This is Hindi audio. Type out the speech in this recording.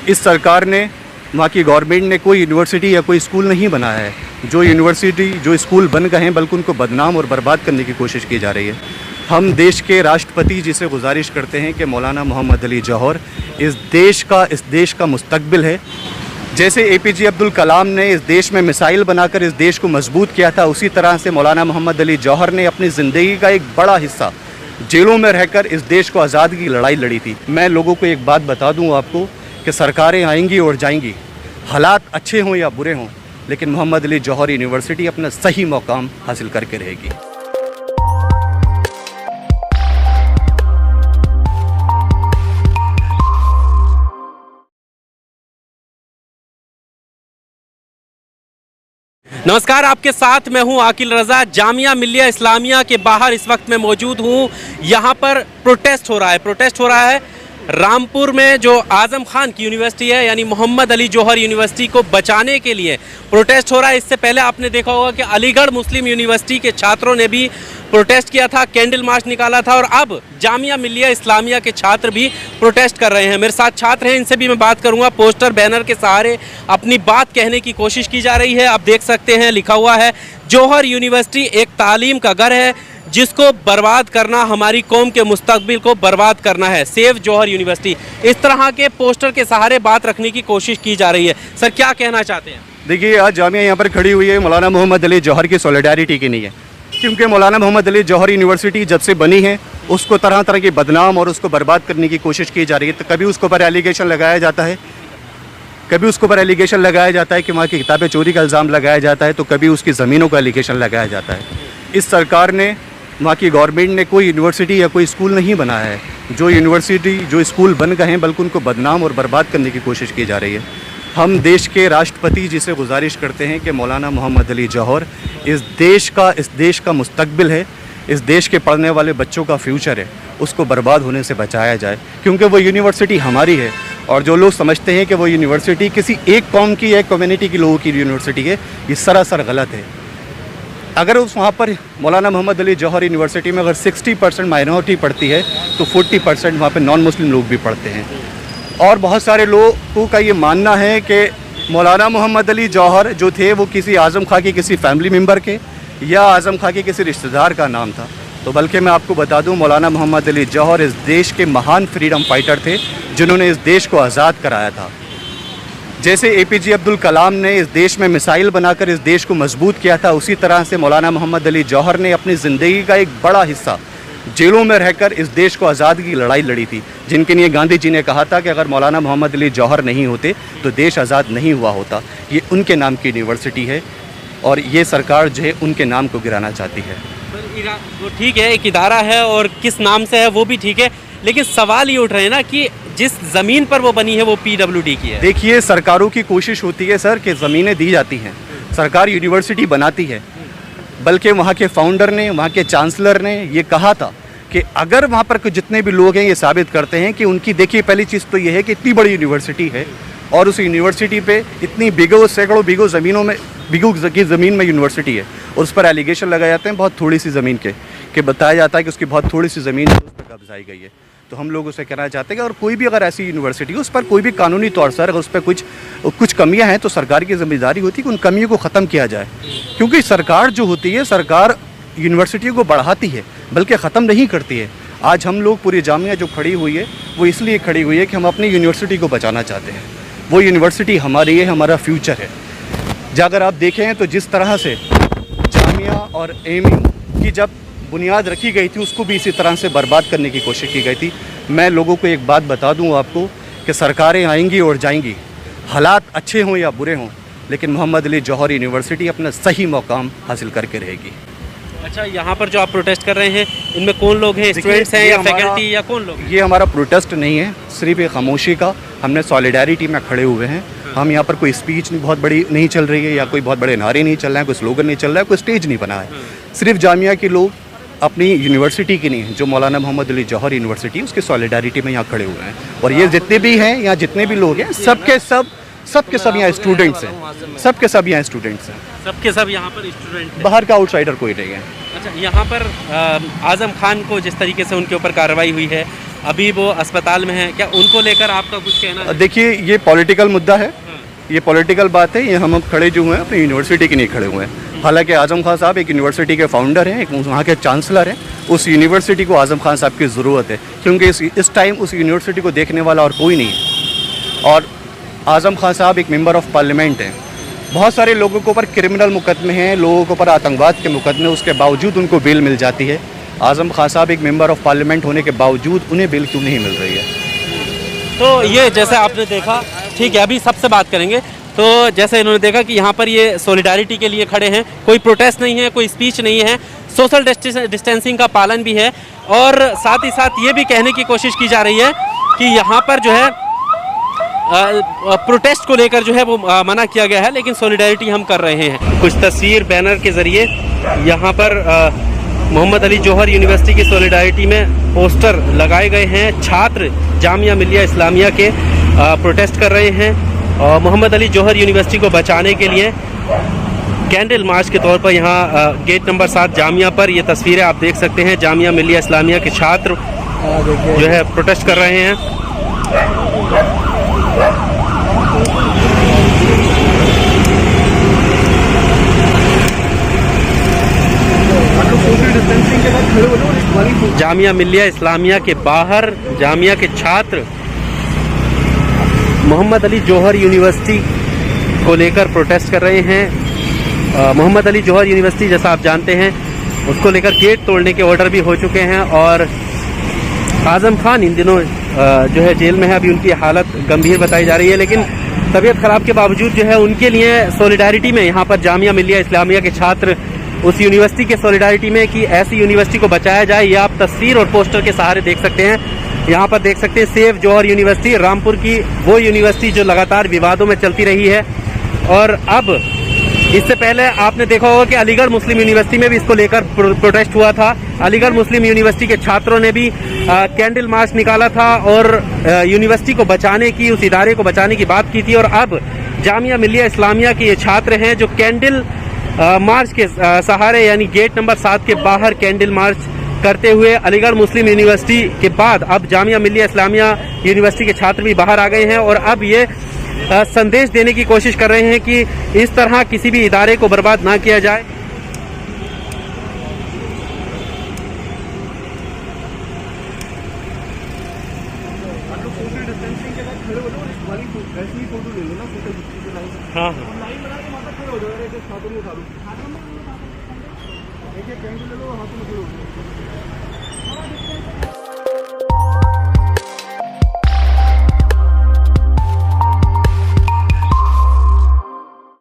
इस सरकार ने, वहाँ की गवर्नमेंट ने कोई यूनिवर्सिटी या कोई स्कूल नहीं बनाया है। जो यूनिवर्सिटी, जो स्कूल बन गए हैं, बल्कि उनको बदनाम और बर्बाद करने की कोशिश की जा रही है। हम देश के राष्ट्रपति जी से गुजारिश करते हैं कि मौलाना मोहम्मद अली जौहर इस देश का मुस्तकबिल है। जैसे एपीजे अब्दुल कलाम ने इस देश में मिसाइल बनाकर इस देश को मजबूत किया था, उसी तरह से मौलाना मोहम्मद अली जौहर ने अपनी ज़िंदगी का एक बड़ा हिस्सा जेलों में रहकर इस देश को आज़ादी की लड़ाई लड़ी थी। मैं लोगों को एक बात बता दूं आपको कि सरकारें आएंगी और जाएंगी, हालात अच्छे हों या बुरे हों, लेकिन मोहम्मद अली जौहर यूनिवर्सिटी अपना सही मकाम हासिल करके रहेगी। नमस्कार, आपके साथ मैं हूं आकिल रज़ा। जामिया मिल्लिया इस्लामिया के बाहर इस वक्त मैं मौजूद हूं। यहां पर प्रोटेस्ट हो रहा है रामपुर में जो आज़म खान की यूनिवर्सिटी है, यानी मोहम्मद अली जौहर यूनिवर्सिटी को बचाने के लिए प्रोटेस्ट हो रहा है। इससे पहले आपने देखा होगा कि अलीगढ़ मुस्लिम यूनिवर्सिटी के छात्रों ने भी प्रोटेस्ट किया था, कैंडल मार्च निकाला था, और अब जामिया मिल्लिया इस्लामिया के छात्र भी प्रोटेस्ट कर रहे हैं। मेरे साथ छात्र हैं, इनसे भी मैं बात करूंगा। पोस्टर बैनर के सहारे अपनी बात कहने की कोशिश की जा रही है। आप देख सकते हैं, लिखा हुआ है जौहर यूनिवर्सिटी एक तालीम का घर है, जिसको बर्बाद करना हमारी कौम के मुस्तकबिल को बर्बाद करना है। सेव जौहर यूनिवर्सिटी, इस तरह के पोस्टर के सहारे बात रखने की कोशिश की जा रही है। सर, क्या कहना चाहते हैं? देखिए, आज जामिया यहाँ पर खड़ी हुई है मौलाना मोहम्मद अली जौहर की सॉलिडारिटी की नहीं है, क्योंकि मौलाना मोहम्मद अली जौहर यूनिवर्सिटी जब से बनी है उसको तरह तरह के बदनाम और उसको बर्बाद करने की कोशिश की जा रही है। तो कभी उसके ऊपर एलिगेशन लगाया जाता है, कि वहाँ की किताबें चोरी का इल्ज़ाम लगाया जाता है, तो कभी उसकी ज़मीनों का एलिगेशन लगाया जाता है। इस सरकार ने, वहाँ की गवर्नमेंट ने कोई यूनिवर्सिटी या कोई स्कूल नहीं बनाया है। जो यूनिवर्सिटी, जो स्कूल बन गए हैं, बल्कि उनको बदनाम और बर्बाद करने की कोशिश की जा रही है। हम देश के राष्ट्रपति जी से गुजारिश करते हैं कि मौलाना मोहम्मद अली जौहर इस देश का मुस्तकबिल है, इस देश के पढ़ने वाले बच्चों का फ्यूचर है, उसको बर्बाद होने से बचाया जाए, क्योंकि वो यूनिवर्सिटी हमारी है। और जो लोग समझते हैं कि वो यूनिवर्सिटी किसी एक कौम की या एक कम्युनिटी के लोगों की यूनिवर्सिटी है, ये सरासर गलत है। अगर उस वहाँ पर मौलाना मोहम्मद अली जौहर यूनिवर्सिटी में अगर 60% माइनॉरिटी पढ़ती है, तो 40% वहाँ पर नॉन मुस्लिम लोग भी पढ़ते हैं। और बहुत सारे लोगों का ये मानना है कि मौलाना मोहम्मद अली जौहर जो थे वो किसी आज़म खां के किसी फैमिली मेम्बर के या आज़म खां के किसी रिश्तेदार का नाम था। तो बल्कि मैं आपको बता दूं, मौलाना मोहम्मद अली जौहर इस देश के महान फ्रीडम फाइटर थे, जिन्होंने इस देश को आज़ाद कराया था। जैसे एपीजे अब्दुल कलाम ने इस देश में मिसाइल बनाकर इस देश को मजबूत किया था, उसी तरह से मौलाना मोहम्मद अली जौहर ने अपनी ज़िंदगी का एक बड़ा हिस्सा जेलों में रहकर इस देश को आज़ादी की लड़ाई लड़ी थी, जिनके लिए गांधी जी ने कहा था कि अगर मौलाना मोहम्मद अली जौहर नहीं होते तो देश आज़ाद नहीं हुआ होता। ये उनके नाम की यूनिवर्सिटी है और ये सरकार जो है उनके नाम को गिराना चाहती है। वो ठीक है, एक इदारा है और किस नाम से है वो भी ठीक है, लेकिन सवाल ये उठ रहे हैं ना कि जिस ज़मीन पर वो बनी है वो PWD की है। देखिए, सरकारों की कोशिश होती है सर कि ज़मीनें दी जाती हैं, सरकार यूनिवर्सिटी बनाती है, बल्कि वहाँ के फाउंडर ने, वहाँ के चांसलर ने ये कहा था कि अगर वहाँ पर जितने भी लोग हैं ये साबित करते हैं कि उनकी, देखिए पहली चीज़ तो ये है कि इतनी बड़ी यूनिवर्सिटी है और उस यूनिवर्सिटी पे इतनी सैकड़ों बीघों की ज़मीन में यूनिवर्सिटी है, और उस पर एलिगेशन लगाए जाते हैं बहुत थोड़ी सी ज़मीन के बताया जाता है कि उसकी बहुत थोड़ी सी ज़मीन उस पर कब्जाई गई है। तो हम लोग उसे कहना चाहते हैं कि और कोई भी अगर ऐसी यूनिवर्सिटी है उस पर कोई भी कानूनी तौर से अगर उस पर कुछ कमियां हैं, तो सरकार की जिम्मेदारी होती है कि उन कमियों को ख़त्म किया जाए, क्योंकि सरकार जो होती है, सरकार यूनिवर्सिटियों को बढ़ाती है बल्कि ख़त्म नहीं करती है। आज हम लोग, पूरी जामिया जो खड़ी हुई है वो इसलिए खड़ी हुई है कि हम अपनी यूनिवर्सिटी को बचाना चाहते हैं। वो यूनिवर्सिटी हमारी है, हमारा फ्यूचर है। अगर आप देखें तो जिस तरह से जामिया और एमयू की जब बुनियाद रखी गई थी, उसको भी इसी तरह से बर्बाद करने की कोशिश की गई थी। मैं लोगों को एक बात बता दूं आपको कि सरकारें आएंगी और जाएंगी, हालात अच्छे हों या बुरे हों, लेकिन मोहम्मद अली जौहर यूनिवर्सिटी अपना सही मकाम हासिल करके रहेगी। अच्छा, यहाँ पर जो आप प्रोटेस्ट कर रहे हैं, इनमें कौन लोग हैं? स्टूडेंट्स हैं या फैकल्टी या कौन लोग? ये हमारा प्रोटेस्ट नहीं है, सिर्फ एक खामोशी का, हमने सॉलिडारिटी में खड़े हुए हैं। हम यहाँ पर कोई स्पीच बहुत बड़ी नहीं चल रही है या कोई बहुत बड़े नारे नहीं चल रहे हैं, कोई स्लोगन नहीं चल रहा है, कोई स्टेज नहीं बना है। सिर्फ जामिया के लोग अपनी यूनिवर्सिटी की नहीं, जो मौलाना मोहम्मद अली जौहर यूनिवर्सिटी उसकी सॉलिडारिटी में यहाँ खड़े हुए हैं। और ये जितने भी हैं, यहाँ जितने भी लोग हैं, सबके सब यहाँ स्टूडेंट्स हैं, सबके सब यहाँ स्टूडेंट्स हैं, सबके सब यहाँ पर स्टूडेंट हैं, बाहर का आउटसाइडर कोई नहीं है। अच्छा, यहाँ पर आज़म खान को जिस तरीके से उनके ऊपर कार्रवाई हुई है, अभी वो अस्पताल में हैं, क्या उनको लेकर आपका कुछ कहना है? देखिए, ये पॉलिटिकल मुद्दा है, ये पॉलिटिकल बात है। ये हम खड़े जो हुए हैं अपनी यूनिवर्सिटी के नहीं खड़े हुए हैं। हालांकि आजम खान साहब एक यूनिवर्सिटी के फाउंडर हैं, एक वहाँ के चांसलर हैं। उस यूनिवर्सिटी को आजम खान साहब की ज़रूरत है, क्योंकि इस टाइम उस यूनिवर्सिटी को देखने वाला और कोई नहीं है। और आजम खान साहब एक मेंबर ऑफ पार्लियामेंट हैं। बहुत सारे लोगों के ऊपर क्रिमिनल मुकदमे हैं, लोगों के ऊपर आतंकवाद के मुकदमे, उसके बावजूद उनको बेल मिल जाती है। आजम खान साहब एक मेंबर ऑफ पार्लियामेंट होने के बावजूद उन्हें बेल क्यों नहीं मिल रही है? तो ये जैसे आपने देखा, ठीक है, अभी सबसे बात करेंगे। तो जैसे इन्होंने देखा कि यहाँ पर ये सॉलिडारिटी के लिए खड़े हैं, कोई प्रोटेस्ट नहीं है, कोई स्पीच नहीं है, सोशल डिस्टेंसिंग का पालन भी है, और साथ ही साथ ये भी कहने की कोशिश की जा रही है कि यहाँ पर जो है प्रोटेस्ट को लेकर जो है वो मना किया गया है, लेकिन सॉलिडारिटी हम कर रहे हैं। कुछ तस्वीर बैनर के ज़रिए यहाँ पर मोहम्मद अली जौहर यूनिवर्सिटी की सॉलिडारिटी में पोस्टर लगाए गए हैं। छात्र जामिया मिलिया इस्लामिया के प्रोटेस्ट कर रहे हैं और मोहम्मद अली जौहर यूनिवर्सिटी को बचाने के लिए कैंडल मार्च के तौर पर यहाँ गेट नंबर 7 जामिया पर ये तस्वीरें आप देख सकते हैं। जामिया मिलिया इस्लामिया के छात्र जो है प्रोटेस्ट कर रहे हैं। जामिया मिलिया इस्लामिया के बाहर जामिया के छात्र मोहम्मद अली जौहर यूनिवर्सिटी को लेकर प्रोटेस्ट कर रहे हैं। मोहम्मद अली जौहर यूनिवर्सिटी, जैसा आप जानते हैं, उसको लेकर गेट तोड़ने के ऑर्डर भी हो चुके हैं और आजम खान इन दिनों जो है जेल में है। अभी उनकी हालत गंभीर बताई जा रही है, लेकिन तबीयत खराब के बावजूद जो है उनके लिए सॉलिडारिटी में यहाँ पर जामिया मिलिया इस्लामिया के छात्र उस यूनिवर्सिटी के सॉलिडारिटी में कि ऐसी यूनिवर्सिटी को बचाया जाए, ये आप तस्वीर और पोस्टर के सहारे देख सकते हैं। यहाँ पर देख सकते हैं सेव जौहर यूनिवर्सिटी, रामपुर की वो यूनिवर्सिटी जो लगातार विवादों में चलती रही है। और अब इससे पहले आपने देखा होगा कि अलीगढ़ मुस्लिम यूनिवर्सिटी में भी इसको लेकर प्रोटेस्ट हुआ था। अलीगढ़ मुस्लिम यूनिवर्सिटी के छात्रों ने भी कैंडल मार्च निकाला था और यूनिवर्सिटी को बचाने की, उस इदारे को बचाने की बात की थी। और अब जामिया मिलिया इस्लामिया के ये छात्र हैं जो कैंडल मार्च के सहारे, यानी गेट नंबर 7 के बाहर कैंडल मार्च करते हुए अलीगढ़ मुस्लिम यूनिवर्सिटी के बाद अब जामिया मिलिया इस्लामिया यूनिवर्सिटी के छात्र भी बाहर आ गए हैं और अब ये संदेश देने की कोशिश कर रहे हैं कि इस तरह किसी भी इदारे को बर्बाद ना किया जाए। हाँ हाँ, कैंडल ले लो, हाथों में